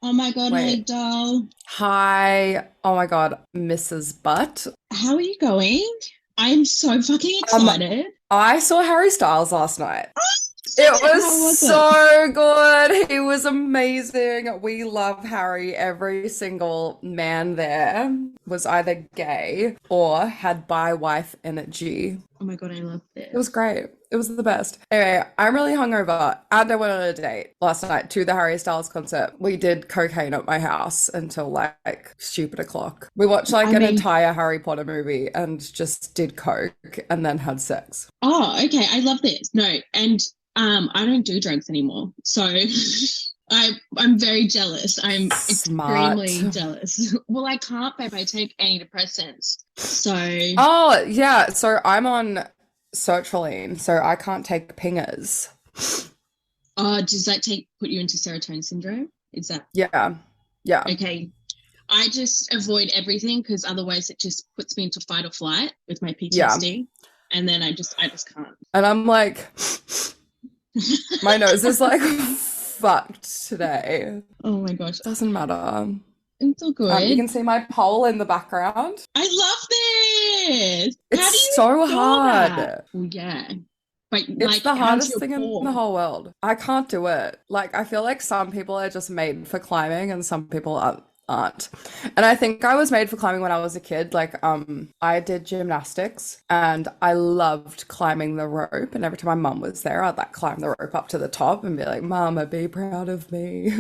Oh my God, hey Wait. doll. Hi. Oh my God, Mrs. Butt. How are you going? I'm so fucking Um, excited. I saw Harry Styles last night. Stop It it. was How was it? so good. He was amazing. We love Harry. Every single man there was either gay or had bi wife energy. Oh my God, I love It was this. great. It was the best. Anyway, I'm really hungover and I went on a date last night to the Harry Styles concert. We did cocaine at my house until like stupid o'clock. We watched like I an mean, entire Harry Potter movie and just did coke and then had sex. oh, okay, I love this. No, and I don't do drugs anymore. So I'm very jealous. I'm Smart. extremely jealous. Well, I can't, babe. I take antidepressants. So, Oh, yeah. So I'm on sertraline, so I can't take pingers. does that take put you into serotonin syndrome? Is that Yeah. Yeah. okay? I just avoid everything because otherwise it just puts me into fight or flight with my Yeah. PTSD, and then I just can't. And I'm like, my nose is like fucked today. Oh my gosh, Doesn't matter. it's all You good. can see my pole in the background. I love this. How It's do you so ignore that? hard. Well, yeah, but It's like, the how's hardest your thing in the core? whole world. I can't do it. Like, I feel like some people are just made for climbing and some people aren't. And I think I was made for climbing when I was a kid. Like, I did gymnastics and I loved climbing the rope. And every time my mum was there, I'd like climb the rope up to the top and be like, Mama, be proud of me.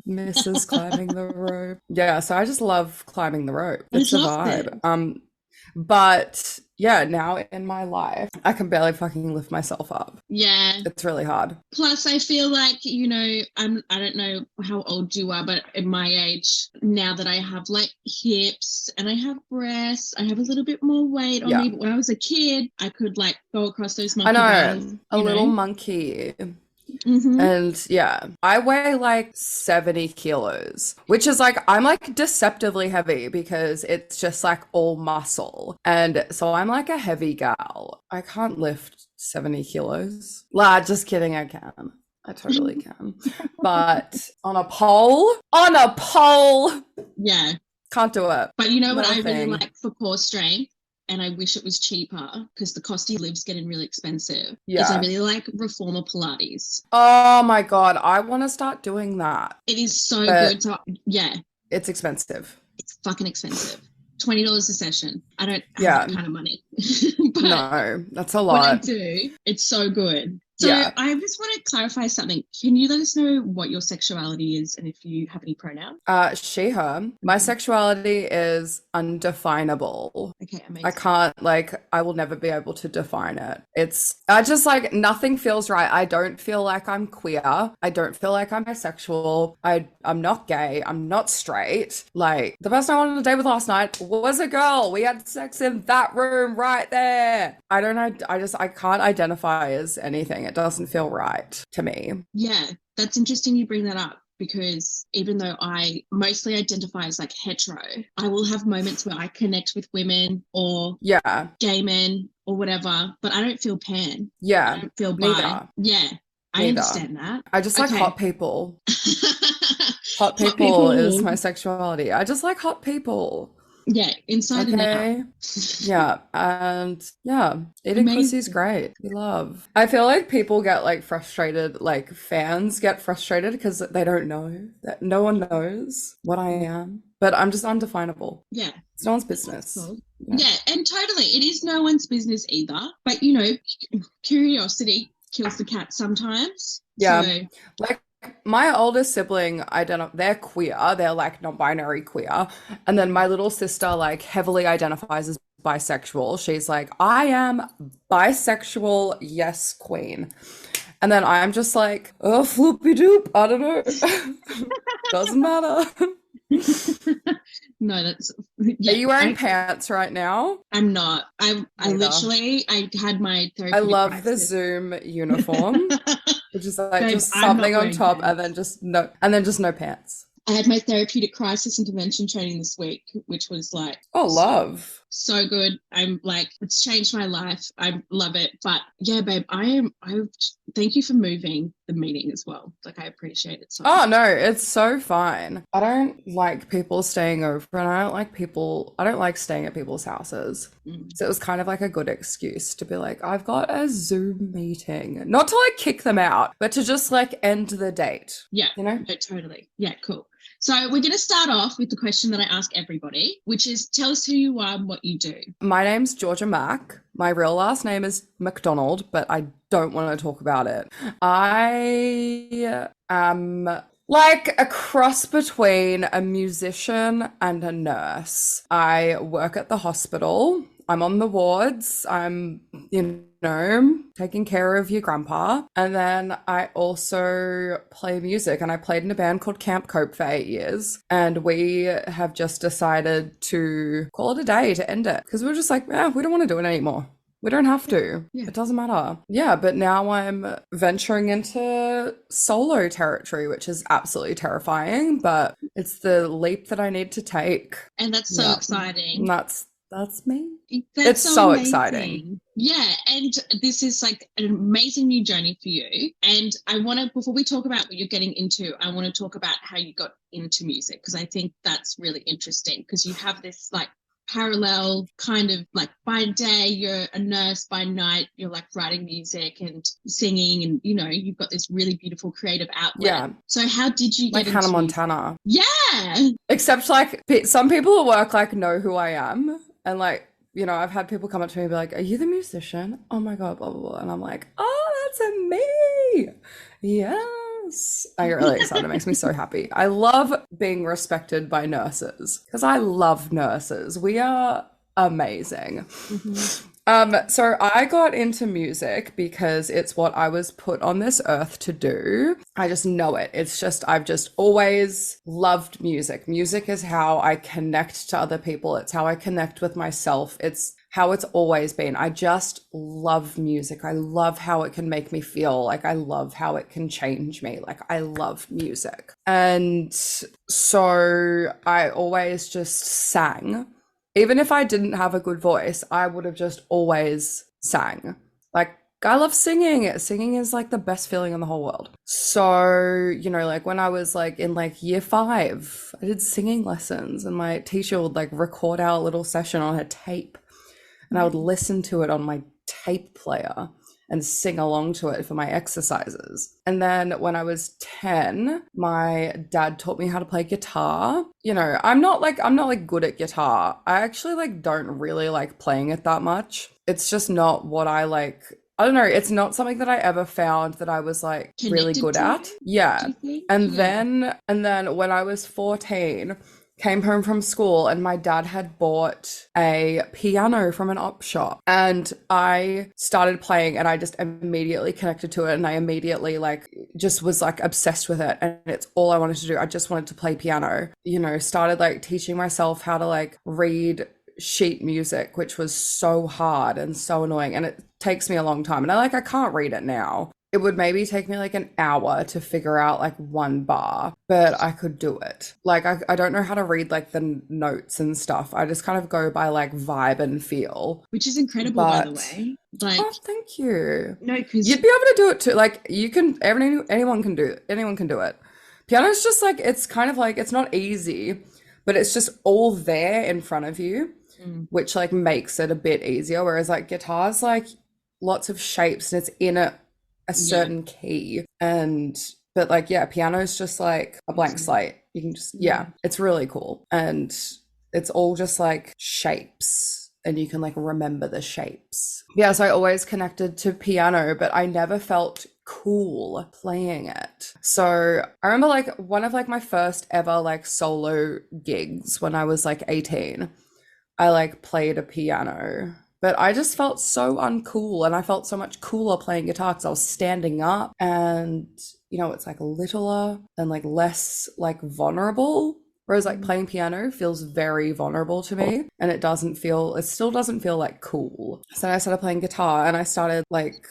Mrs. climbing the rope. Yeah, so I just love climbing the rope. I It's a love this. vibe. But yeah, now in my life, I can barely fucking lift myself up. Yeah. It's really hard. Plus, I feel like, I don't know how old you are, but at my age, now that I have like hips and I have breasts, I have a little bit more weight on Yeah, me. But when I was a kid, I could like go across those I monkey bars, know. A little monkey. Mm-hmm. And yeah, I weigh like 70 kilos, which is like, I'm like deceptively heavy because it's just like all muscle. And so I'm like a heavy gal. I can't lift 70 kilos. La, just kidding, I can. I totally can. But on a pole, Yeah. can't do it. But you know what Not a I really thing. like for core strength? And I wish it was cheaper because the cost of live's getting really expensive. Is I Yeah. really like reformer Pilates. Oh my God, I want to start doing that, It is so but good. So yeah, it's expensive. it's fucking expensive. $20 a session. I don't have that Yeah. kind of money. But No, that's a when I lot. do, it's so good. So Yeah. I just want to clarify something. Can you let us know what your sexuality is and if you have any pronouns? She, her. My sexuality is undefinable. Okay, I amazing. can't, like, I will never be able to define it. I just like, nothing feels right. I don't feel like I'm queer. I don't feel like I'm bisexual. I'm not gay. I'm not straight. Like, the person I went on a date with last night was a girl. We had sex in that room right there. I don't know. I can't identify as anything. It doesn't feel right to me. Yeah, that's interesting you bring that up because even though I mostly identify as like hetero, I will have moments where I connect with women or Yeah. gay men or whatever, but I don't feel pan. I Yeah. don't feel bi. Neither. Yeah, I Neither. understand that. I just like Okay. hot people. Hot Hot people is people, my sexuality. I just like hot people. yeah, inside and out. Okay. Yeah. And yeah, eating pussy's Amazing. great. We love. I feel like people get like frustrated, like fans get frustrated because they don't know that no one knows what I am. But I'm just undefinable. Yeah, It's no one's business. cool. Yeah. Yeah, and totally, it is no one's business either. But curiosity kills the cat sometimes. So Yeah. Like my older sibling, they're queer, they're like non-binary queer. And then my little sister like heavily identifies as bisexual. She's like, I am bisexual, yes, queen. And then I'm just like, oh, floopy doop, I don't know. Doesn't matter. no, that's Are yeah. you wearing pants right now? I'm not. I Neither. literally I had my I therapeutic love the crisis. Zoom uniform, which is like Babe, just I'm not something on wearing top and pants. then just no pants. I had my therapeutic crisis intervention training this week, which was like Oh, so love. so good. I'm like, it's changed my life. I love it. But yeah, babe, I thank you for moving the meeting as well. Like, I appreciate it so Oh much. no, it's so fine. I don't like people staying over, and I don't like staying at people's houses. So it was kind of like a good excuse to be like, I've got a Zoom meeting. Not to like kick them out, but to just like end the date. Yeah, you know? no, totally. Yeah, cool. So we're going to start off with the question that I ask everybody, which is, tell us who you are and what you do. My name's Georgia Maq. My real last name is McDonald, but I don't want to talk about it. I am like a cross between a musician and a nurse. I work at the hospital. I'm on the wards. I'm, taking care of your grandpa. And then I also play music, and I played in a band called Camp Cope for 8 years. And we have just decided to call it a day to end it, because we're just like, we don't want to do it anymore. We don't have to. Yeah. It doesn't matter. Yeah, but now I'm venturing into solo territory, which is absolutely terrifying, but it's the leap that I need to take. And that's so exciting. That's me. It's so exciting. Yeah, and this is like an amazing new journey for you. And I want to, before we talk about what you're getting into, I want to talk about how you got into music, because I think that's really interesting, because you have this like parallel kind of like, by day you're a nurse, by night you're like writing music and singing, and you've got this really beautiful creative outlet. Yeah. So how did you get like Hannah Montana? Yeah. Except like some people at work like know who I am, and like, I've had people come up to me and be like, are you the musician? Oh my God, blah, blah, blah. And I'm like, oh, that's me. Yes. I get really excited. It makes me so happy. I love being respected by nurses, because I love nurses. We are amazing. Mm-hmm. So I got into music because it's what I was put on this earth to do. I just know it. I've just always loved music. Music is how I connect to other people. It's how I connect with myself. It's how it's always been. I just love music. I love how it can make me feel. Like, I love how it can change me. Like, I love music. And so I always just sang. Even if I didn't have a good voice, I would have just always sang. Like, I love singing. Singing is like the best feeling in the whole world. So, like when I was like in like year 5, I did singing lessons, and my teacher would like record our little session on a tape, and I would listen to it on my tape player and sing along to it for my exercises. And then when I was 10, my dad taught me how to play guitar. I'm not good at guitar. I actually like don't really like playing it that much. It's just not what I like. I don't know. It's not something that I ever found that I was like really good at. Yeah. And then when I was 14, came home from school, and my dad had bought a piano from an op shop, and I started playing, and I just immediately connected to it, and I immediately like just was like obsessed with it, and it's all I wanted to do. I just wanted to play piano. Started like teaching myself how to like read sheet music, which was so hard and so annoying, and it takes me a long time, and I can't read it now. It would maybe take me like an hour to figure out like one bar, but I could do it. Like, I don't know how to read like the notes and stuff. I just kind of go by like vibe and feel. Which is incredible, by the way. Like, oh, thank you. No, because you'd be able to do it too. Like, you can, anyone can do it. Piano's just like, it's kind of like, it's not easy, but it's just all there in front of you, which like makes it a bit easier. Whereas like guitar's like lots of shapes, and it's in a certain key, but like, piano's just like a blank slate. You can just, it's really cool, and it's all just like shapes, and you can like remember the shapes. So I always connected to piano, but I never felt cool playing it. So I remember like one of like my first ever like solo gigs when I was like 18, I like played a piano. But I just felt so uncool, and I felt so much cooler playing guitar because I was standing up, and it's like littler and like less like vulnerable. Whereas like playing piano feels very vulnerable to me, and it still doesn't feel like cool. So I started playing guitar, and I started like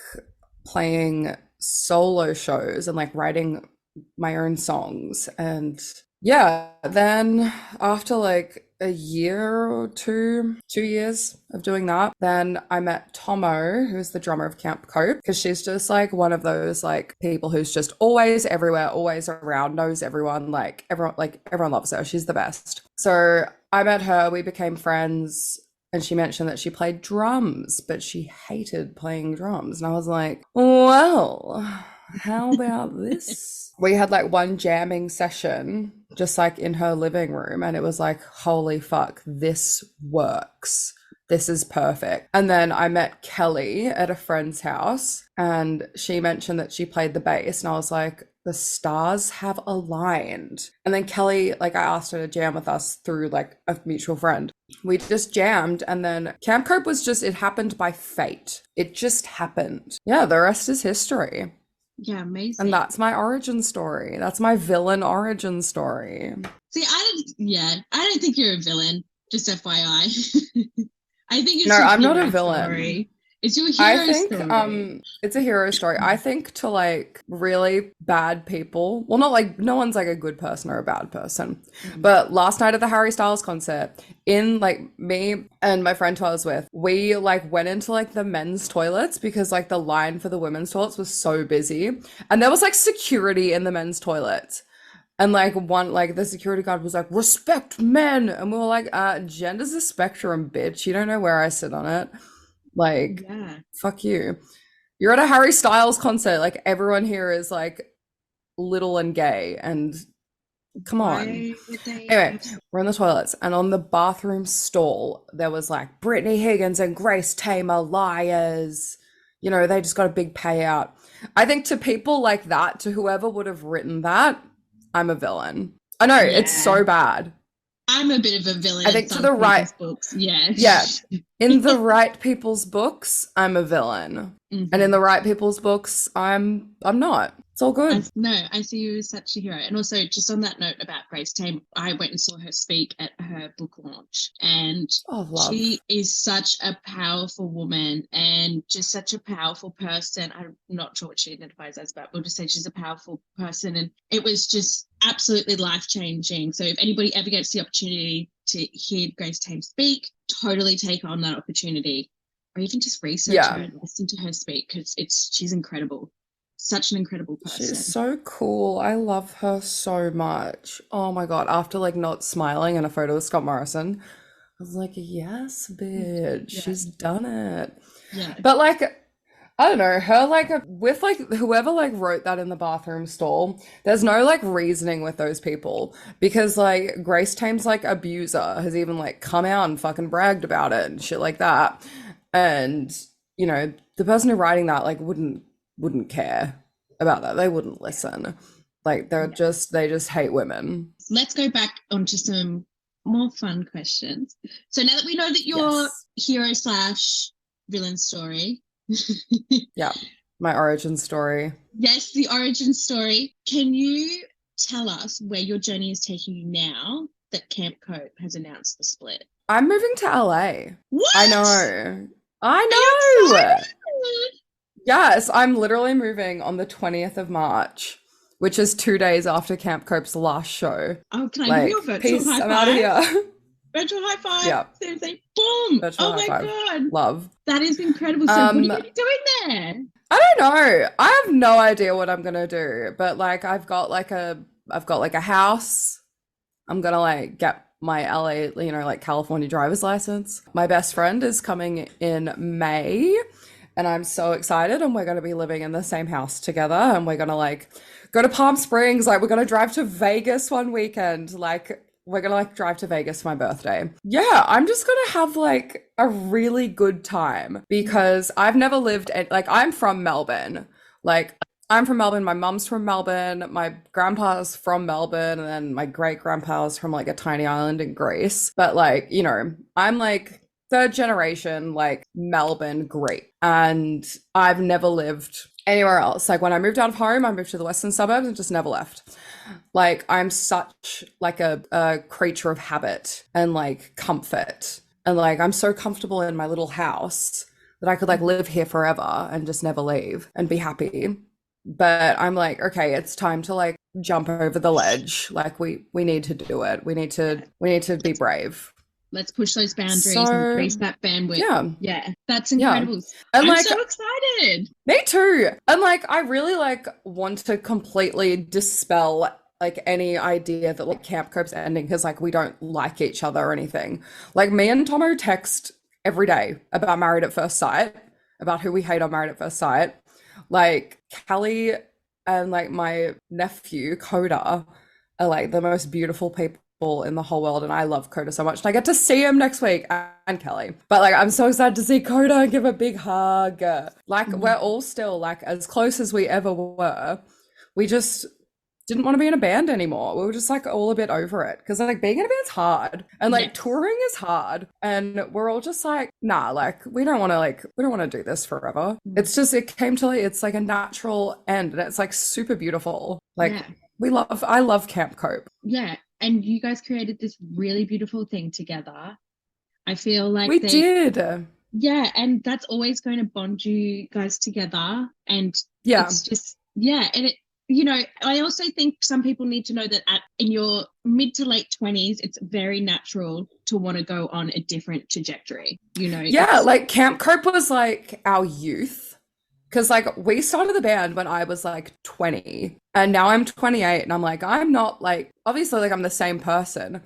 playing solo shows and like writing my own songs, and yeah, then after like a year or 2 years of doing that, then I met Tomo, who's the drummer of Camp Cope, because she's just like one of those like people who's just always everywhere, always around, knows everyone, like everyone loves her. She's the best. So I met her, we became friends. And she mentioned that she played drums, but she hated playing drums. And I was like, well, how about this? We had like one jamming session just like in her living room, and it was like, holy fuck, this works. This is perfect. And then I met Kelly at a friend's house, and she mentioned that she played the bass, and I was like, the stars have aligned. And then Kelly, like I asked her to jam with us through like a mutual friend. We just jammed, and then Camp Cope was just, it happened by fate. It just happened. Yeah, the rest is history. Yeah, amazing. And that's my origin story. That's my villain origin story. See, I don't think you're a villain, just FYI. I think it's no, I'm not a villain. Story. It's your hero story. It's a hero story. I think to like really bad people, well, not like no one's like a good person or a bad person, but last night at the Harry Styles concert, in like me and my friend who I was with, we like went into like the men's toilets because like the line for the women's toilets was so busy, and there was like security in the men's toilets. And like the security guard was like, respect men. And we were like, gender's a spectrum, bitch. You don't know where I sit on it. Like, yeah. Fuck you. You're at a Harry Styles concert. Like, everyone here is like little and gay. And come on. Anyway, we're in the toilets. And on the bathroom stall, there was like Brittany Higgins and Grace Tamer liars. You know, they just got a big payout. I think to people like that, to whoever would have written that, I'm a villain. I know, it's so bad. I'm a bit of a villain. I think to the right books. Yeah. Yeah. In the right people's books, I'm a villain. Mm-hmm. And in the right people's books, I'm not. It's all good. I see you as such a hero. And also, just on that note about Grace Tame, I went and saw her speak at her book launch. And she is such a powerful woman and just such a powerful person. I'm not sure what she identifies as, but we'll just say she's a powerful person. And it was just absolutely life-changing. So if anybody ever gets the opportunity to hear Grace Tame speak, totally take on that opportunity. Or even just research her and listen to her speak, because she's incredible. Such an incredible person. She's so cool. I love her so much. Oh my God. After like not smiling in a photo with Scott Morrison, I was like, yes, bitch. Yeah. She's done it. Yeah. But like, I don't know, her like with like whoever like wrote that in the bathroom stall, there's no like reasoning with those people, because like Grace Tame's like abuser has even like come out and fucking bragged about it and shit like that. And, you know, the person who writing that like wouldn't care about that. They wouldn't listen. Like they just hate women. Let's go back onto some more fun questions. So now that we know that your hero / villain story. Yeah, my origin story. Yes, the origin story. Can you tell us where your journey is taking you now that Camp Cope has announced the split? I'm moving to LA. What? I know. Yes, I'm literally moving on the 20th of March, which is 2 days after Camp Cope's last show. Oh, can I give you a virtual peace, high five? I'm out of here. Virtual high five. Yeah. Seriously. Boom. Virtual high five. God. Love. That is incredible. So what are you going to be doing there? I don't know. I have no idea what I'm going to do, but like I've got like a house. I'm going to like get my LA, you know, like California driver's license. My best friend is coming in May, and I'm so excited, and we're going to be living in the same house together, and we're going to like go to Palm Springs. Like we're going to drive to Vegas one weekend. Like we're going to like drive to Vegas for my birthday. Yeah, I'm just going to have like a really good time, because I've never lived like I'm from Melbourne. Like I'm from Melbourne. My mum's from Melbourne. My grandpa's from Melbourne, and then my great grandpa's from like a tiny island in Greece. But like, you know, I'm like third generation, like Melbourne great. And I've never lived anywhere else. Like when I moved out of home, I moved to the western suburbs and just never left. Like I'm such like a creature of habit and like comfort. And like I'm so comfortable in my little house that I could like live here forever and just never leave and be happy. But I'm like, okay, it's time to like jump over the ledge. Like we need to do it. We need to be brave. Let's push those boundaries and So increase that bandwidth. Yeah, that's yeah. incredible. And I'm so excited. Me too. And like I really like want to completely dispel like any idea that like Camp Cope's ending because like we don't like each other or anything. Like me and Tomo text every day about Married at First Sight, about who we hate on Married at First Sight. Like Kelly and like my nephew Coda are like the most beautiful people in the whole world, and I love Coda so much, and I get to see him next week, and Kelly. But like I'm so excited to see Coda and give a big hug. Like we're all still like as close as we ever were. We just didn't want to be in a band anymore. We were just like all a bit over it because like being in a band's hard and like touring is hard, and we're all just like, nah, like we don't want to do this forever. It's just it came to like it's like a natural end, and it's like super beautiful. Like I love Camp Cope. Yeah, and you guys created this really beautiful thing together. I feel like we did. Yeah, and that's always going to bond you guys together, and it's just and it. You know, I also think some people need to know that in your mid to late 20s, it's very natural to want to go on a different trajectory, you know? Yeah, like Camp Cope was like our youth. Because like we started the band when I was like 20 and now I'm 28 and I'm like, I'm not like, obviously like I'm the same person,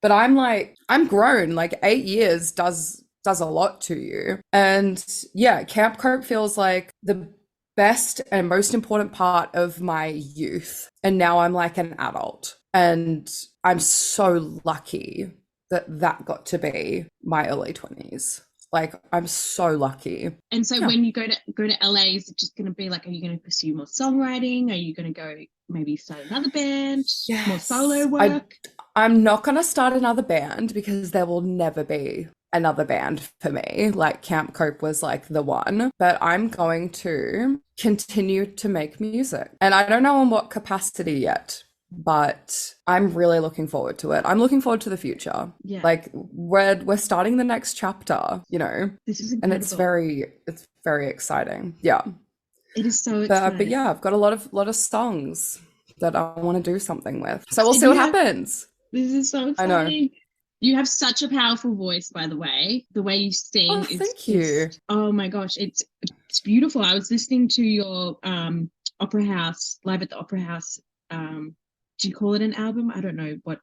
but I'm like, I'm grown. Like 8 years does a lot to you. And yeah, Camp Cope feels like the best and most important part of my youth, and now I'm like an adult, and I'm so lucky that got to be my early 20s. Like I'm so lucky. And so when you go to LA, is it just going to be like, are you going to pursue more songwriting? Are you going to go maybe start another band? More solo work? I'm not going to start another band because there will never be another band for me. Like Camp Cope was like the one, but I'm going to continue to make music, and I don't know in what capacity yet, but I'm really looking forward to it. I'm looking forward to the future. Yeah, like we're starting the next chapter, you know. This is incredible. And it's very exciting. Yeah, it is so exciting. But yeah, I've got a lot of songs that I want to do something with, so we'll see what happens. This is so exciting. I know. You have such a powerful voice, by the way. The way you sing is thank you. Oh my gosh, it's beautiful. I was listening to your Opera House, live at the Opera House. Do you call it an album? I don't know I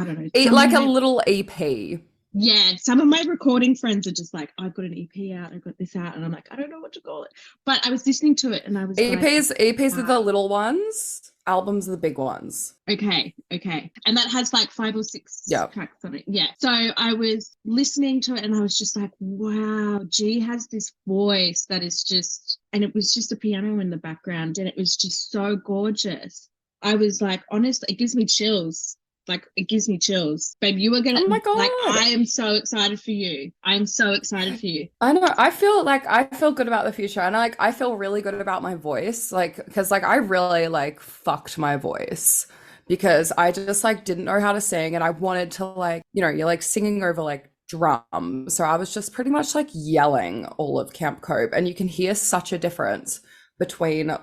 don't know. Like a little EP. Yeah, some of my recording friends are just like, I've got an EP out, I've got this out, and I'm like, I don't know what to call it. But I was listening to it and I was EPs are the little ones. Albums are the big ones. Okay. And that has like 5 or 6 tracks on it. Yeah. So I was listening to it and I was just like, wow, G has this voice that is just, and it was just a piano in the background and it was just so gorgeous. I was like, honestly, it gives me chills. Like, it gives me chills. Babe, you are going to, oh my God. Like, I am so excited for you. I'm so excited for you. I know. I feel good about the future. And I feel really good about my voice. Like, because like, I really like fucked my voice because I just like didn't know how to sing. And I wanted to like, you know, you're like singing over like drums. So I was just pretty much like yelling all of Camp Cope. And you can hear such a difference between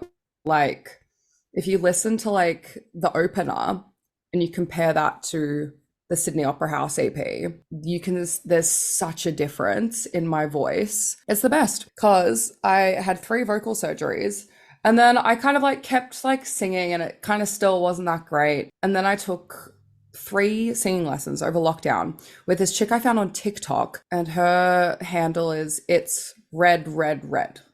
like, if you listen to like the opener, and you compare that to the Sydney Opera House EP, there's such a difference in my voice. It's the best because I had 3 vocal surgeries and then I kind of like kept like singing and it kind of still wasn't that great. And then I took 3 singing lessons over lockdown with this chick I found on TikTok, and her handle is it's red,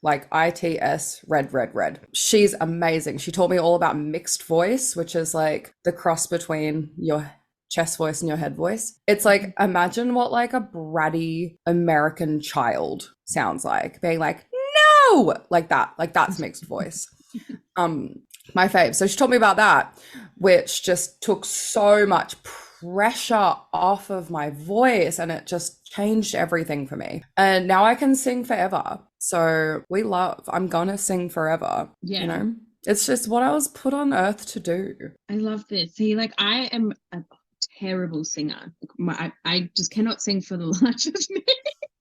like ITS red. She's amazing. She taught me all about mixed voice, which is like the cross between your chest voice and your head voice. It's like, imagine what like a bratty American child sounds like, being like, no, like that's mixed voice. My fave. So she taught me about that, which just took so much pressure off of my voice and it just changed everything for me. And now I can sing forever. So I'm gonna sing forever. Yeah. You know? It's just what I was put on earth to do. I love this. See, like I am a terrible singer. I just cannot sing for the life of me.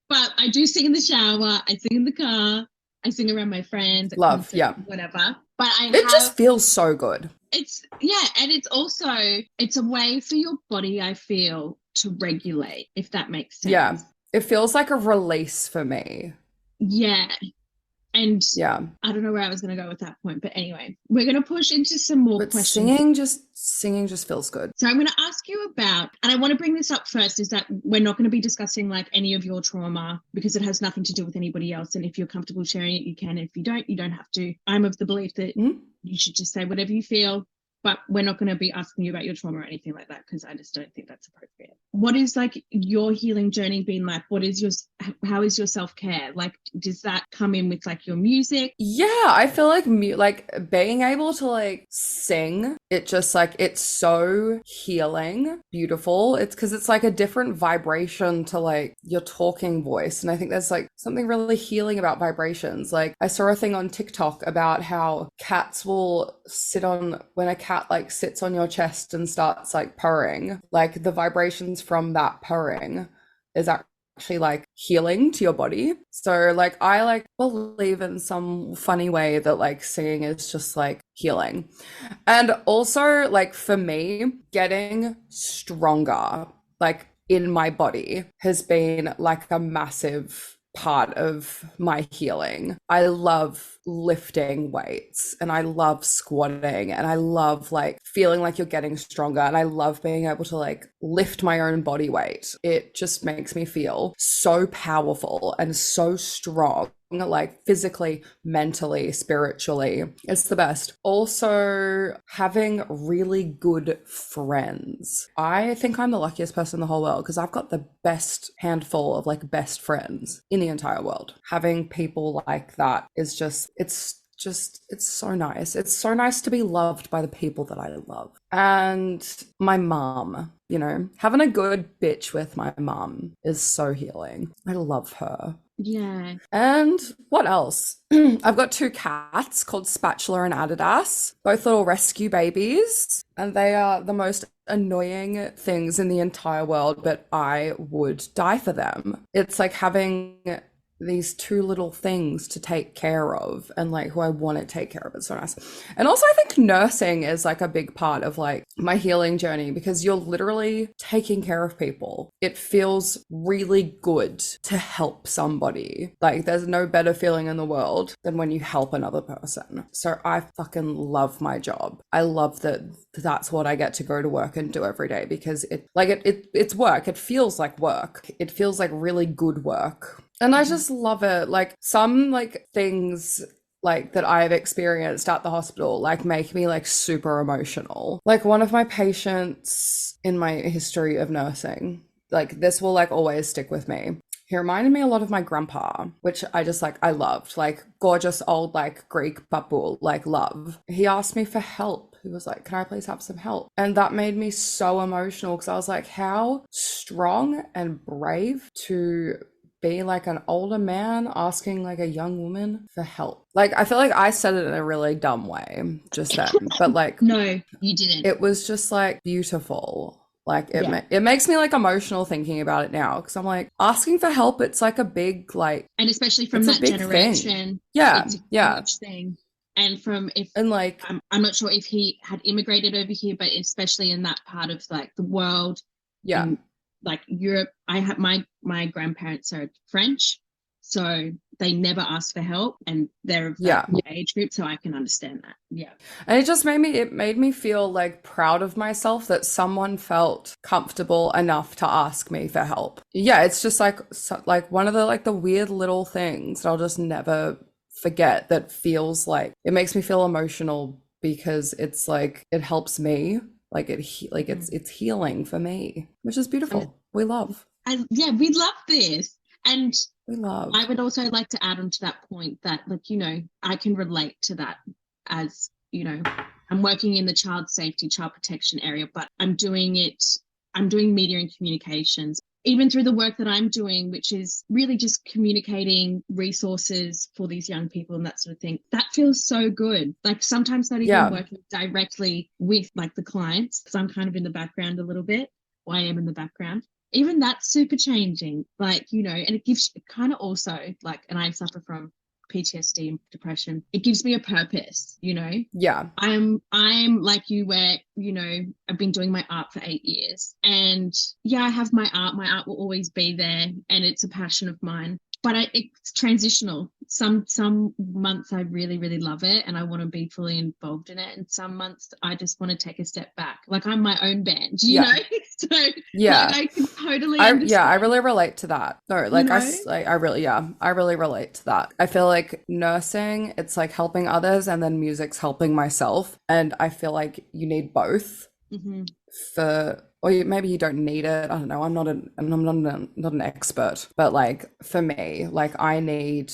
But I do sing in the shower, I sing in the car, I sing around my friends at Love, concerts, yeah. whatever. But It just feels so good. it's, yeah, and it's also, it's a way for your body, I feel, to regulate, if that makes sense. Yeah. It feels like a release for me. Yeah. And yeah, I don't know where I was going to go with that point, but anyway, we're going to push into some more questions. Singing just feels good. So I'm going to ask you about, and I want to bring this up first, is that we're not going to be discussing like any of your trauma because it has nothing to do with anybody else. And if you're comfortable sharing it, you can. If you don't, you don't have to. I'm of the belief that you should just say whatever you feel, but we're not going to be asking you about your trauma or anything like that because I just don't think that's appropriate. What is like your healing journey been like? How is your self-care? Like, does that come in with like your music? Yeah, I feel like like being able to like sing, it just like, it's so healing, beautiful. It's because it's like a different vibration to like your talking voice. And I think there's like something really healing about vibrations. Like I saw a thing on TikTok about how cats will when a cat like sits on your chest and starts like purring, like the vibrations from that purring is actually like healing to your body. So like I like believe in some funny way that like singing is just like healing. And also like for me, getting stronger like in my body has been like a massive part of my healing. I love lifting weights and I love squatting and I love like feeling like you're getting stronger and I love being able to like lift my own body weight. It just makes me feel so powerful and so strong, like physically, mentally, spiritually. It's the best. Also, having really good friends. I think I'm the luckiest person in the whole world because I've got the best handful of like best friends in the entire world. Having people like that is just, it's so nice. It's so nice to be loved by the people that I love. And my mom, you know, having a good bitch with my mom is so healing. I love her. Yeah. And what else? I've got 2 cats called Spatula and Adidas, both little rescue babies, and they are the most annoying things in the entire world, but I would die for them. It's like having these 2 little things to take care of and like who I want to take care of. It's so nice. And also I think nursing is like a big part of like my healing journey because you're literally taking care of people. It feels really good to help somebody. Like there's no better feeling in the world than when you help another person. So I fucking love my job. I love that that's what I get to go to work and do every day because it's work. It feels like work. It feels like really good work. And I just love it. Like some like things like that I've experienced at the hospital like make me like super emotional. Like one of my patients in my history of nursing, like this will like always stick with me. He reminded me a lot of my grandpa, which I just like, I loved, like gorgeous old like Greek papu, like love. He asked me for help. He was like, can I please have some help? And that made me so emotional because I was like, how strong and brave to be like an older man asking like a young woman for help. Like I feel like I said it in a really dumb way just then, but like no, you didn't. It was just like beautiful. Like it makes me like emotional thinking about it now because I'm like asking for help. It's like a big like, and especially from that generation, thing. Yeah, it's a huge thing. And I'm not sure if he had immigrated over here, but especially in that part of like the world, like Europe, I have my grandparents are French, so they never ask for help and they're of that age group, so I can understand that. Yeah. And it made me feel like proud of myself that someone felt comfortable enough to ask me for help. Yeah, it's just like one of the like the weird little things that I'll just never forget that feels like it makes me feel emotional because it's like it helps me. Like it's healing for me, which is beautiful. We love. We love this. And we love. I would also like to add on to that point that, like, you know, I can relate to that as, you know, I'm working in the child safety, child protection area, but I'm doing media and communications. Even through the work that I'm doing, which is really just communicating resources for these young people and that sort of thing, that feels so good. Like sometimes not even working directly with like the clients, because I'm kind of in the background a little bit, or I am in the background. Even that's super changing, like, you know, and it gives kind of also like, and I suffer from PTSD, depression. It gives me a purpose, you know? Yeah. I'm like you where, you know, I've been doing my art for 8 years, and yeah, I have my art. My art will always be there, and it's a passion of mine. But it's transitional. Some months I really, really love it and I want to be fully involved in it. And some months I just want to take a step back. Like I'm my own band, you know? So yeah, like I can totally understand. Yeah, I really relate to that. No, like You know? I really relate to that. I feel like nursing, it's like helping others, and then music's helping myself. And I feel like you need both maybe you don't need it. I don't know. I'm not an expert, but like for me, like I need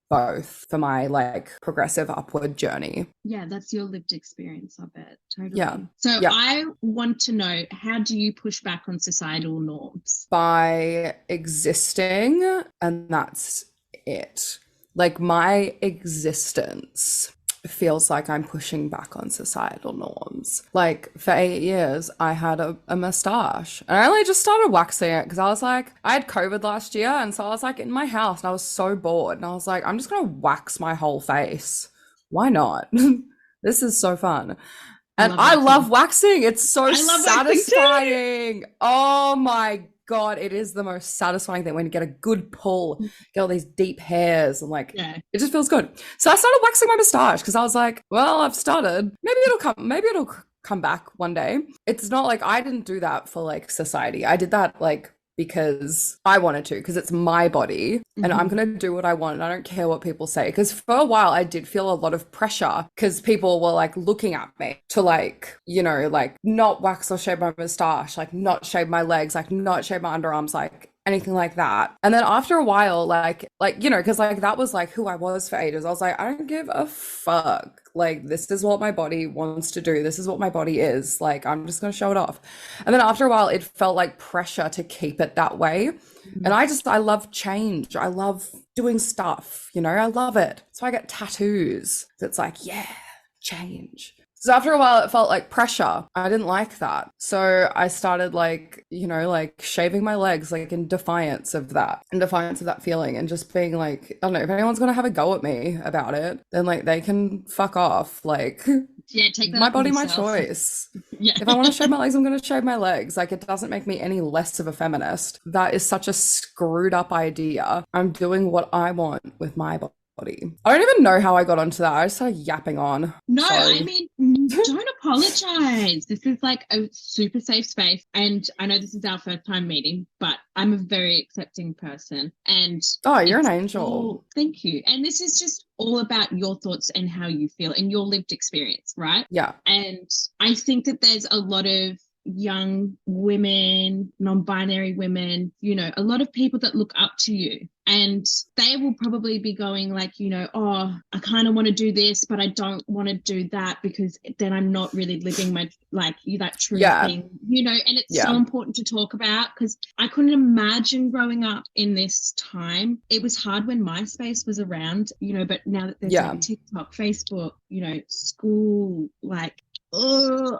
both for my like progressive upward journey. Yeah, that's your lived experience of it. Totally. Yeah. So I want to know, how do you push back on societal norms? By existing, and that's it. Like my existence feels like I'm pushing back on societal norms. Like for 8 years, I had a mustache, and I only just started waxing it because I was like, I had COVID last year, and so I was like in my house, and I was so bored, and I was like, I'm just gonna wax my whole face. Why not? This is so fun. And I love waxing. It's so satisfying. Oh my God, it is the most satisfying thing when you get a good pull, get all these deep hairs, and like it just feels good. So I started waxing my mustache because I was like, well, I've started. Maybe it'll come back one day. It's not like I didn't do that for like society. I did that like because I wanted to, because it's my body and I'm going to do what I want, and I don't care what people say. Because for a while I did feel a lot of pressure because people were like looking at me to like, you know, like not wax or shave my mustache, like not shave my legs, like not shave my underarms, like anything like that. And then after a while, like, you know, because like that was like who I was for ages. I was like, I don't give a fuck. Like, this is what my body wants to do. This is what my body is. Like, I'm just going to show it off. And then after a while, it felt like pressure to keep it that way. And I love change. I love doing stuff, you know, I love it. So I get tattoos. It's like, yeah, change. So after a while, it felt like pressure. I didn't like that. So I started like, you know, like shaving my legs, like in defiance of that feeling, and just being like, I don't know, if anyone's going to have a go at me about it, then like they can fuck off. Like, yeah, take that my body, my choice. If I want to shave my legs, I'm going to shave my legs. Like, it doesn't make me any less of a feminist. That is such a screwed up idea. I'm doing what I want with my body. I don't even know how I got onto that. I just started yapping on. No, Sorry. I mean, don't apologize. This is like a super safe space. And I know this is our first time meeting, but I'm a very accepting person. And oh, you're an angel. Thank you. And this is just all about your thoughts and how you feel and your lived experience, right? Yeah. And I think that there's a lot of young women, non-binary women, you know, a lot of people that look up to you, and they will probably be going like, you know, oh, I kind of want to do this, but I don't want to do that because then I'm not really living my, like, that true thing, you know. And it's so important to talk about, because I couldn't imagine growing up in this time. It was hard when MySpace was around, you know, but now that there's like TikTok, Facebook, you know, school, like, oh,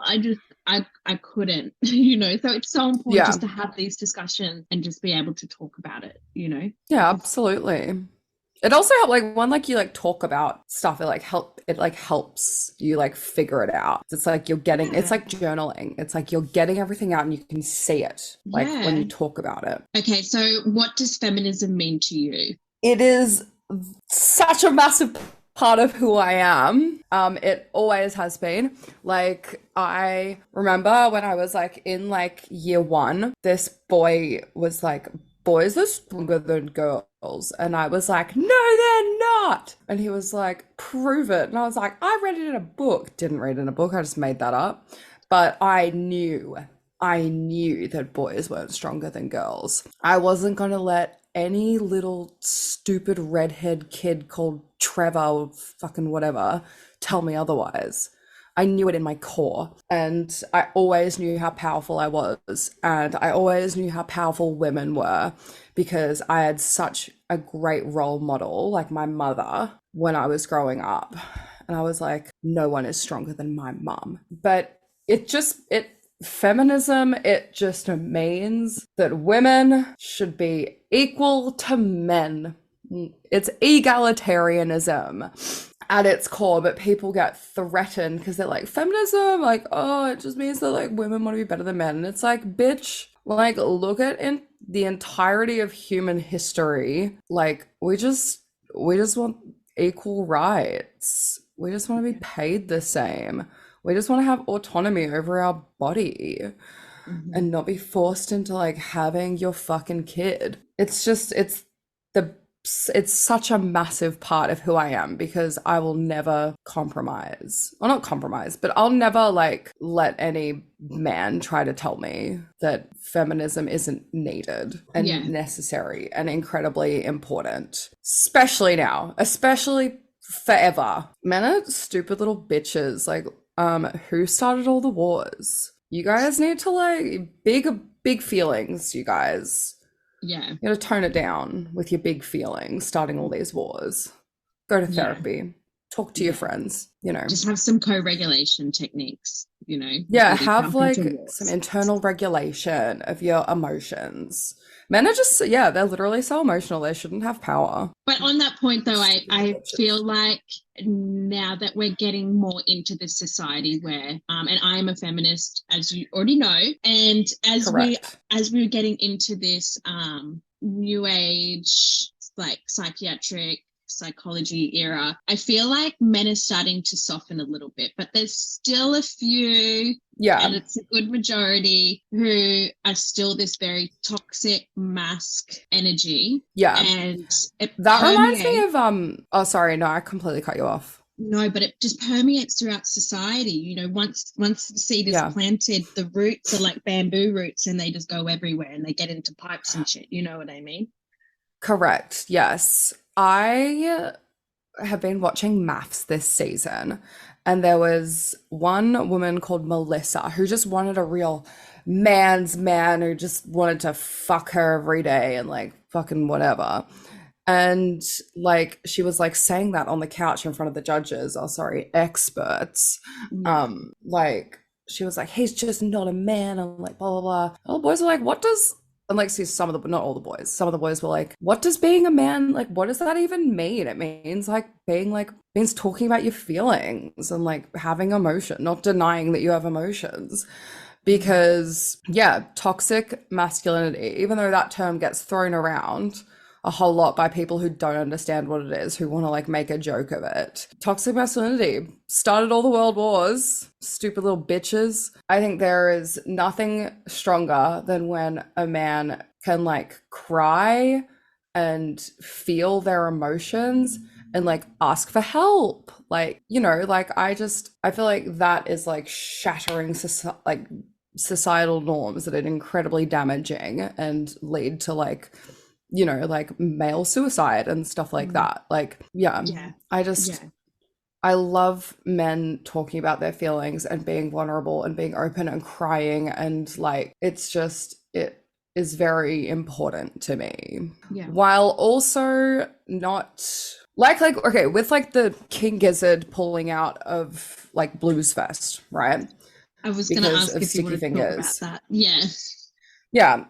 I couldn't, you know. So it's so important just to have these discussions and just be able to talk about it, you know. Yeah, absolutely. It also helps, like, when like you like talk about stuff, it helps you like figure it out. It's like you're getting, it's like journaling. It's like you're getting everything out and you can see it, like when you talk about it. Okay, so what does feminism mean to you? It is such a massive part of who I am. It always has been. Like, I remember when I was like in like year 1, this boy was like, boys are stronger than girls. And I was like, no, they're not. And he was like, prove it. And I was like, I read it in a book. Didn't read it in a book. I just made that up. But I knew that boys weren't stronger than girls. I wasn't going to let any little stupid redhead kid called Trevor or fucking whatever tell me otherwise. I knew it in my core, and I always knew how powerful I was, and I always knew how powerful women were, because I had such a great role model, like my mother, when I was growing up. And I was like, no one is stronger than my mum. But feminism, it just means that women should be equal to men. It's egalitarianism at its core, but people get threatened because they're like, feminism, like, oh, it just means that like women want to be better than men. And it's like, bitch, like, look at in the entirety of human history. Like, we just want equal rights. We just want to be paid the same. We just want to have autonomy over our body and not be forced into like having your fucking kid. It's just, the it's such a massive part of who I am because I will never compromise. Well, not compromise, but I'll never like let any man try to tell me that feminism isn't needed and necessary and incredibly important, especially now, especially forever. Men are stupid little bitches. Like, who started all the wars? You guys need to like big feelings, you guys. Yeah. You gotta tone it down with your big feelings, starting all these wars. Go to therapy. Talk to your friends, you know. Just have some co-regulation techniques, you know. Yeah, have like some internal regulation of your emotions. Men are just, they're literally so emotional. They shouldn't have power. But on that point, though, I feel like now that we're getting more into this society where, and I'm a feminist, as you already know, and as we're getting into this new age, like psychiatric psychology era, I feel like men are starting to soften a little bit, but there's still a few, and it's a good majority, who are still this very toxic mask energy. And that reminds me of oh sorry, no, I completely cut you off. No, but it just permeates throughout society. You know, once the seed is planted, the roots are like bamboo roots and they just go everywhere and they get into pipes and shit. You know what I mean? Correct. Yes. I have been watching Maths this season, and there was one woman called Melissa who just wanted a real man's man who just wanted to fuck her every day and like fucking whatever. And like she was like saying that on the couch in front of the judges, experts. Like she was like, he's just not a man. I'm like, blah blah blah. All the boys were like, what does, and like, see, some of the, not all the boys, some of the boys were like, what does being a man, like, what does that even mean? It means like being like, means talking about your feelings and like having emotion, not denying that you have emotions. Because toxic masculinity, even though that term gets thrown around a whole lot by people who don't understand what it is, who want to like make a joke of it. Toxic masculinity started all the world wars, stupid little bitches. I think there is nothing stronger than when a man can like cry and feel their emotions and like ask for help. Like, you know, like I feel like that is like shattering societal norms that are incredibly damaging and lead to like, you know, like male suicide and stuff like that. Like, I love men talking about their feelings and being vulnerable and being open and crying. And like, it's just, it is very important to me. Yeah. While also not like, okay, with like the King Gizzard pulling out of like Blues Fest, right? I was going to ask if you wanted to talk about that. Yes. Yeah,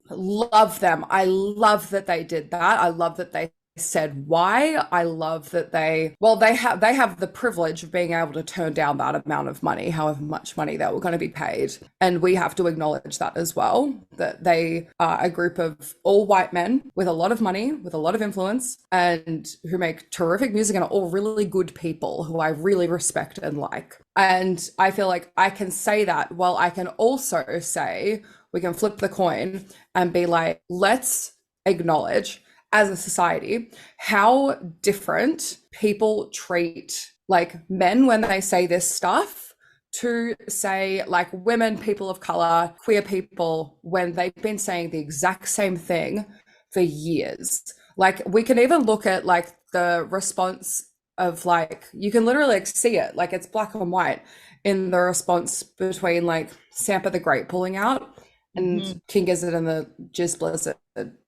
love them. I love that they did that. I love that they said why. I love that they have the privilege of being able to turn down that amount of money, however much money they were going to be paid. And we have to acknowledge that as well, that they are a group of all white men with a lot of money, with a lot of influence, and who make terrific music and are all really good people who I really respect and like. And I feel like I can say that while I can also say, we can flip the coin and be like, let's acknowledge as a society how different people treat like men when they say this stuff to say like women, people of color, queer people, when they've been saying the exact same thing for years. Like we can even look at like the response of like, you can literally like see it, like it's black and white in the response between like Sampa the Great pulling out and King Gizzard and the Jizz Blizzard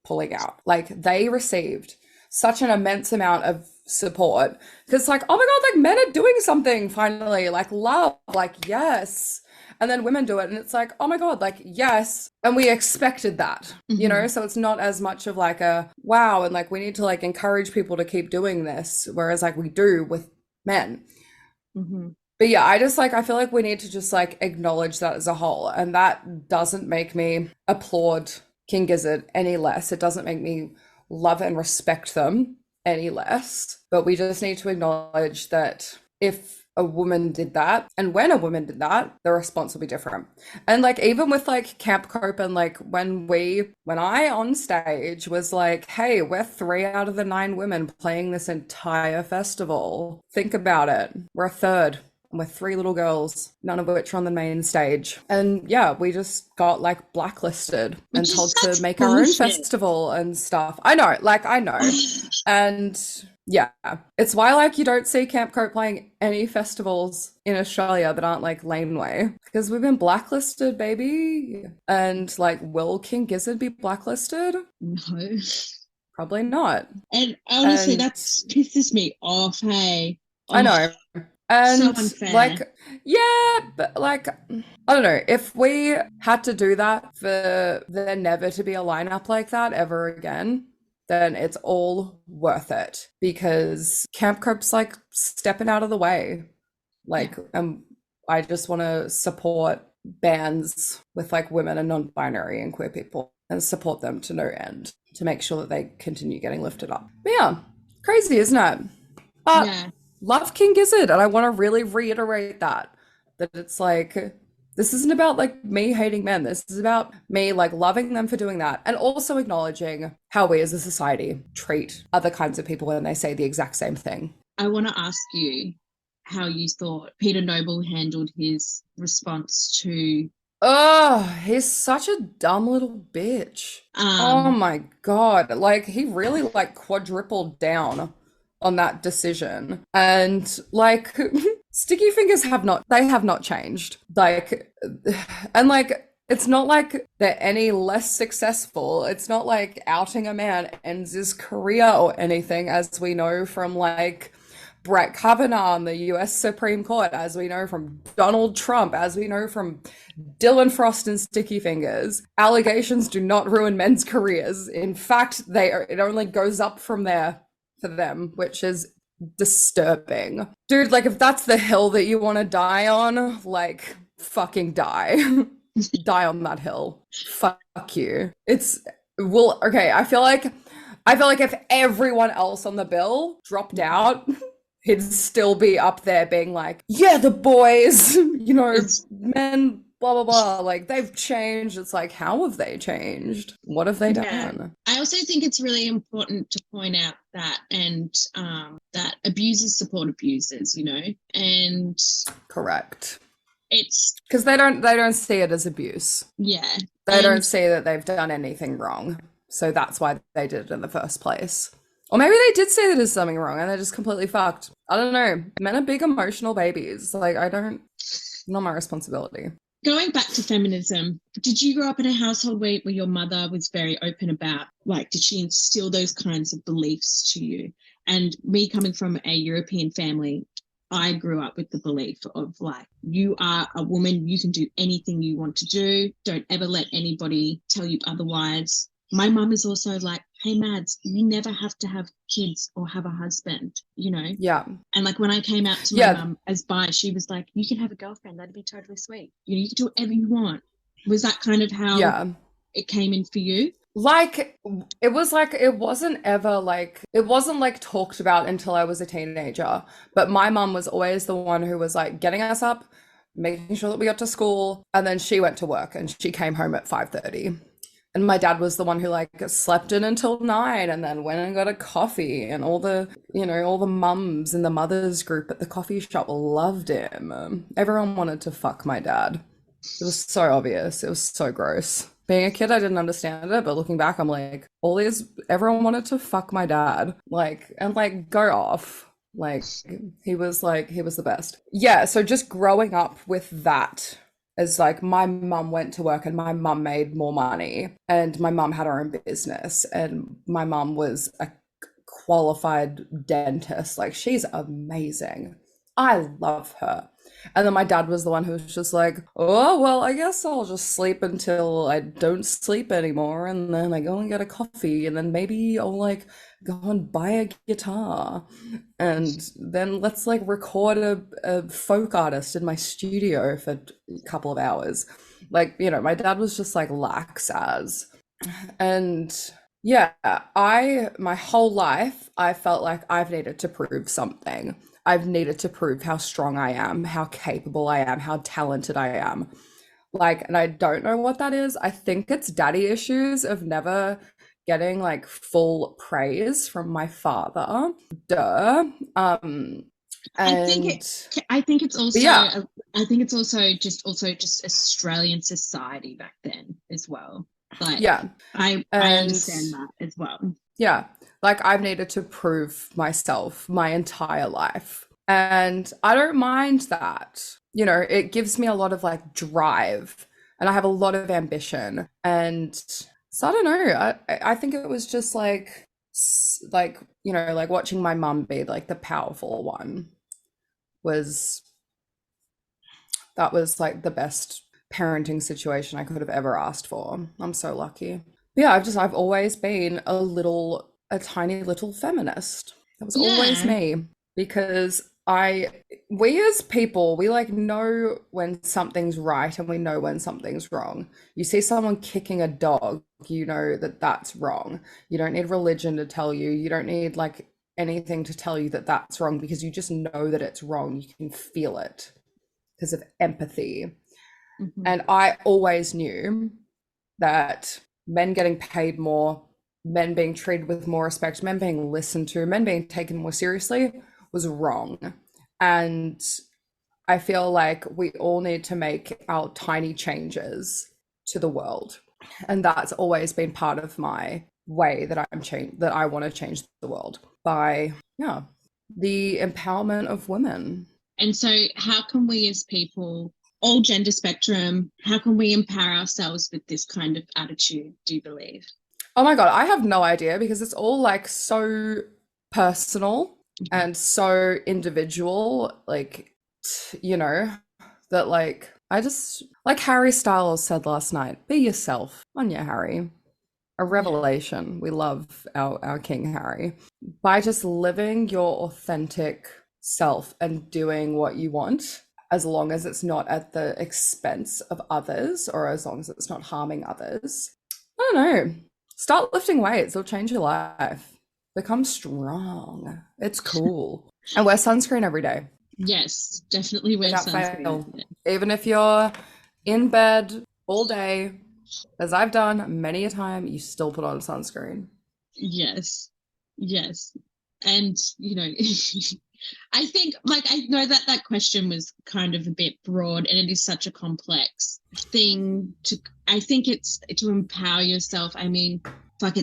pulling out. Like they received such an immense amount of support because like, oh my God, like men are doing something finally, like love, like yes. And then women do it and it's like, oh my God, like, yes. And we expected that, you know? So it's not as much of like a wow. And like, we need to like encourage people to keep doing this. Whereas like we do with men. But yeah, I feel like we need to just like acknowledge that as a whole. And that doesn't make me applaud King Gizzard any less. It doesn't make me love and respect them any less. But we just need to acknowledge that if a woman did that, and when a woman did that, the response will be different. And like even with like Camp Cope and like when I on stage was like, hey, we're 3 out of the 9 women playing this entire festival. Think about it. We're a third. And we're 3 little girls, none of which are on the main stage. And yeah, we just got like blacklisted and told to make our own festival and stuff. I know. And yeah, it's why like you don't see Camp Cope playing any festivals in Australia that aren't like laneway, because we've been blacklisted, baby. And like, will King Gizzard be blacklisted? No. Probably not. And honestly, that pisses me off, hey. I know. And so like, yeah, but like, I don't know, if we had to do that for there never to be a lineup like that ever again, then it's all worth it, because Camp Cope's like stepping out of the way. Like, I just want to support bands with like women and non-binary and queer people and support them to no end to make sure that they continue getting lifted up. But yeah, crazy, isn't it? But yeah. Love King Gizzard, and I want to really reiterate that it's like, this isn't about like me hating men. This is about me like loving them for doing that, and also acknowledging how we as a society treat other kinds of people when they say the exact same thing. I want to ask you how you thought Peter Noble handled his response to... Oh, he's such a dumb little bitch. Oh my God. Like, he really like quadrupled down on that decision. And like Sticky Fingers have not changed. Like, and like, it's not like they're any less successful. It's not like outing a man ends his career or anything, as we know from like Brett Kavanaugh on the US Supreme Court, as we know from Donald Trump, as we know from Dylan Frost and Sticky Fingers. Allegations do not ruin men's careers. In fact, it only goes up from there for them, which is disturbing. Dude, like, if that's the hill that you want to die on, like, fucking die. Die on that hill. Fuck you. Okay, I feel like if everyone else on the bill dropped out, he'd still be up there being like, yeah, the boys, you know, men, blah, blah, blah. Like, they've changed. It's like, how have they changed? What have they done? I also think it's really important to point out that, and that abusers support abusers, you know, and... Correct. It's... Because they don't see it as abuse. Yeah. They don't see that they've done anything wrong. So that's why they did it in the first place. Or maybe they did say that there's something wrong and they're just completely fucked. I don't know. Men are big emotional babies. Like, not my responsibility. Going back to feminism, did you grow up in a household where your mother was very open about, like, did she instill those kinds of beliefs to you? And me coming from a European family, I grew up with the belief of, like, you are a woman, you can do anything you want to do. Don't ever let anybody tell you otherwise. My mum is also like, hey, Mads, you never have to have kids or have a husband, you know? Yeah. And like when I came out to my mum as bi, she was like, you can have a girlfriend. That'd be totally sweet. You know, you can do whatever you want. Was that kind of how it came in for you? Like, it wasn't like talked about until I was a teenager. But my mum was always the one who was like getting us up, making sure that we got to school. And then she went to work and she came home at 5:30. And my dad was the one who like slept in until 9 and then went and got a coffee, and all the mums in the mothers group at the coffee shop loved him. Everyone wanted to fuck my dad. It was so obvious. It was so gross. Being a kid, I didn't understand it, but looking back, I'm like, everyone wanted to fuck my dad. Like, and like, go off. Like, he was the best. Yeah, so just growing up with that, as like, my mum went to work and my mum made more money and my mum had her own business and my mum was a qualified dentist. Like, she's amazing. I love her. And then my dad was the one who was just like, oh, well, I guess I'll just sleep until I don't sleep anymore. And then I go and get a coffee. And then maybe I'll like go and buy a guitar. And then let's like record a folk artist in my studio for a couple of hours. Like, you know, my dad was just like lax as. And yeah, my whole life, I felt like I've needed to prove something. I've needed to prove how strong I am, how capable I am, how talented I am. Like, and I don't know what that is. I think it's daddy issues of never getting like full praise from my father. Duh. I think it's also yeah, I think it's also just Australian society back then as well. Like yeah. I understand that as well. Yeah, like I've needed to prove myself my entire life. And I don't mind that. You know, it gives me a lot of like drive and I have a lot of ambition. And so I don't know. I think it was just like, you know, like watching my mum be like the powerful one was, that was like the best parenting situation I could have ever asked for. I'm so lucky. Yeah, I've always been a tiny little feminist. That was always me because we as people, we like know when something's right and we know when something's wrong. You see someone kicking a dog, you know that that's wrong. You don't need religion to tell you. You don't need like anything to tell you that that's wrong because you just know that it's wrong. You can feel it because of empathy. Mm-hmm. And I always knew that men getting paid more, men being treated with more respect, men being listened to, men being taken more seriously was wrong. And I feel like we all need to make our tiny changes to the world. And that's always been part of my way that I want to change the world by, yeah, the empowerment of women. And so how can we as people, all gender spectrum, how can we empower ourselves with this kind of attitude, do you believe? Oh my God, I have no idea because it's all like so personal and so individual, like, you know, that like, I just, like Harry Styles said last night, be yourself. On ya, Harry. A revelation. We love our King Harry. By just living your authentic self and doing what you want, as long as it's not at the expense of others or as long as it's not harming others. I don't know. Start lifting weights. It'll change your life. Become strong. It's cool. And wear sunscreen every day. Yes, definitely wear sunscreen. Even if you're in bed all day, as I've done many a time, you still put on sunscreen. Yes. And, you know, I think, like, I know that question was kind of a bit broad and it is such a complex thing I think it's to empower yourself. I mean, like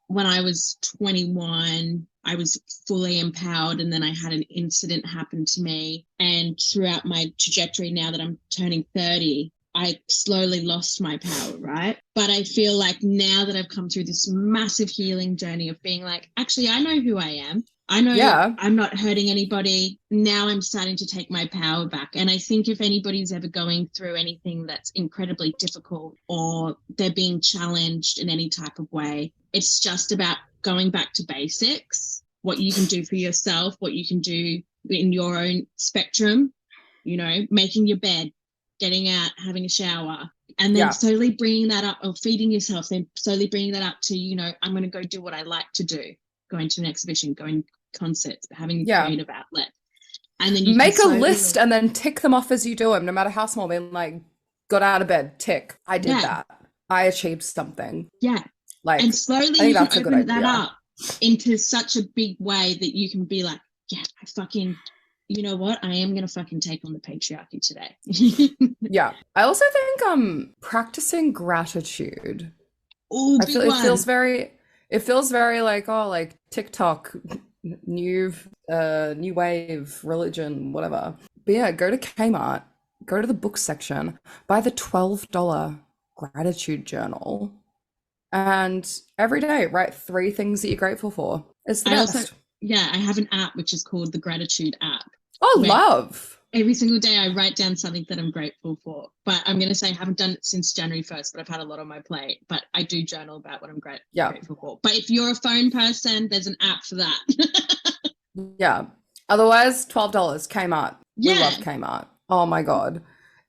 when I was 21, I was fully empowered and then I had an incident happen to me. And throughout my trajectory now that I'm turning 30, I slowly lost my power, right? But I feel like now that I've come through this massive healing journey of being like, actually, I know who I am. I know I'm not hurting anybody. Now I'm starting to take my power back. And I think if anybody's ever going through anything that's incredibly difficult or they're being challenged in any type of way, it's just about going back to basics, what you can do for yourself, what you can do in your own spectrum, you know, making your bed, getting out, having a shower, and then slowly bringing that up, or feeding yourself, then slowly bringing that up to, you know, I'm going to go do what I like to do, going to an exhibition, going to concerts, having a creative outlet. And then you make a list and then tick them off as you do them, no matter how small. Being like, got out of bed, tick. I did that. I achieved something. Yeah. Like, and slowly you can open that up into such a big way that you can be like, yeah, I fucking, you know what? I am going to fucking take on the patriarchy today. Yeah. I also think practicing gratitude. Ooh, I feel it feels very like, oh, like TikTok, new wave, religion, whatever. But yeah, go to Kmart, go to the book section, buy the $12 gratitude journal, and every day write 3 things that you're grateful for. It's the best. I have an app which is called the Gratitude app. Oh, love. Every single day I write down something that I'm grateful for. But I'm going to say I haven't done it since January 1st, but I've had a lot on my plate. But I do journal about what I'm grateful for. But if you're a phone person, there's an app for that. Yeah. Otherwise, $12, Kmart. Yeah. We love Kmart. Oh my God.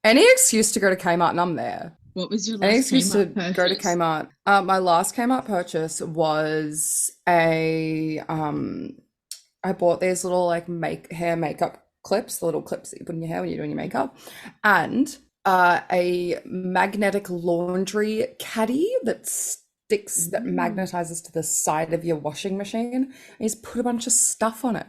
Any excuse to go to Kmart and I'm there. What was your Any last excuse to Kmart go to purchase? Kmart. My last Kmart purchase was I bought these little like hair makeup clips, the little clips that you put in your hair when you're doing your makeup, and a magnetic laundry caddy that magnetizes to the side of your washing machine. And you just put a bunch of stuff on it.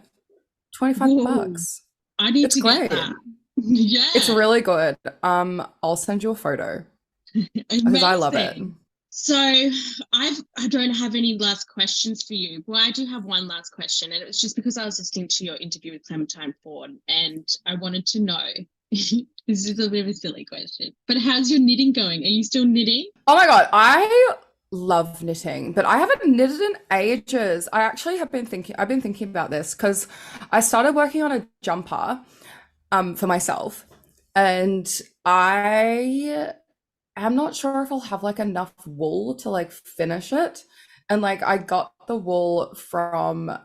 $25. I need It's to great. get that. Yeah. It's really good. I'll send you a photo because I love it. So I don't have any last questions for you. Well, I do have one last question, and it was just because I was listening to your interview with Clementine Ford, and I wanted to know, this is a bit of a silly question, but how's your knitting going? Are you still knitting? Oh my God, I love knitting, but I haven't knitted in ages. I've been thinking about this because I started working on a jumper for myself, and I'm not sure if I'll have like enough wool to like finish it. And like I got the wool from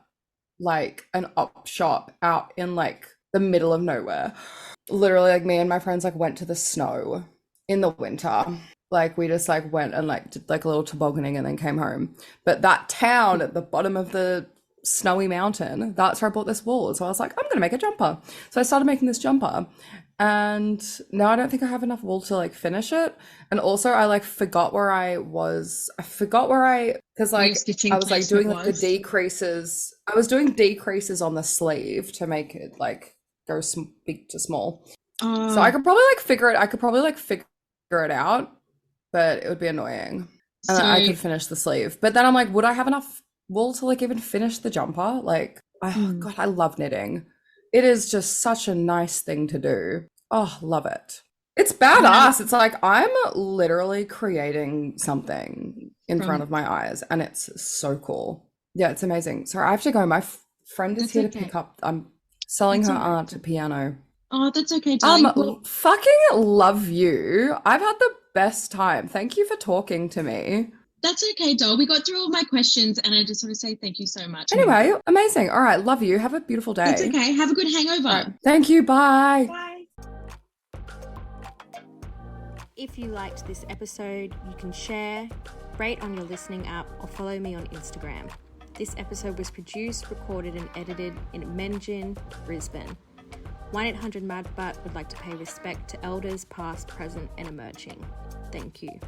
like an op shop out in like the middle of nowhere. Literally, like me and my friends like went to the snow in the winter. Like we just like went and like did like a little tobogganing and then came home. But that town at the bottom of the snowy mountain, that's where I bought this wool. So I was like, I'm gonna make a jumper. So I started making this jumper. And now I don't think I have enough wool to like finish it. And also I like forgot where I was. Because like I was like doing like the decreases. I was doing decreases on the sleeve to make it like go big to small. So I could probably like figure it out, but it would be annoying. And then I could finish the sleeve. But then I'm like, would I have enough wool to like even finish the jumper? Like, God, I love knitting. It is just such a nice thing to do. Oh, love it. It's badass. It's like I'm literally creating something in front of my eyes, and it's so cool. Yeah, it's amazing. Sorry, I have to go. My friend is here to pick up. I'm selling her aunt a piano. Oh, that's okay, darling. Fucking love you. I've had the best time. Thank you for talking to me. That's okay, doll. We got through all my questions, and I just want to say thank you so much. Anyway, amazing. All right, love you. Have a beautiful day. It's okay. Have a good hangover. Right. Thank you. Bye. Bye. If you liked this episode, you can share, rate on your listening app, or follow me on Instagram. This episode was produced, recorded, and edited in Menjin, Brisbane. 1-800-MAD-BUTT would like to pay respect to elders past, present, and emerging. Thank you.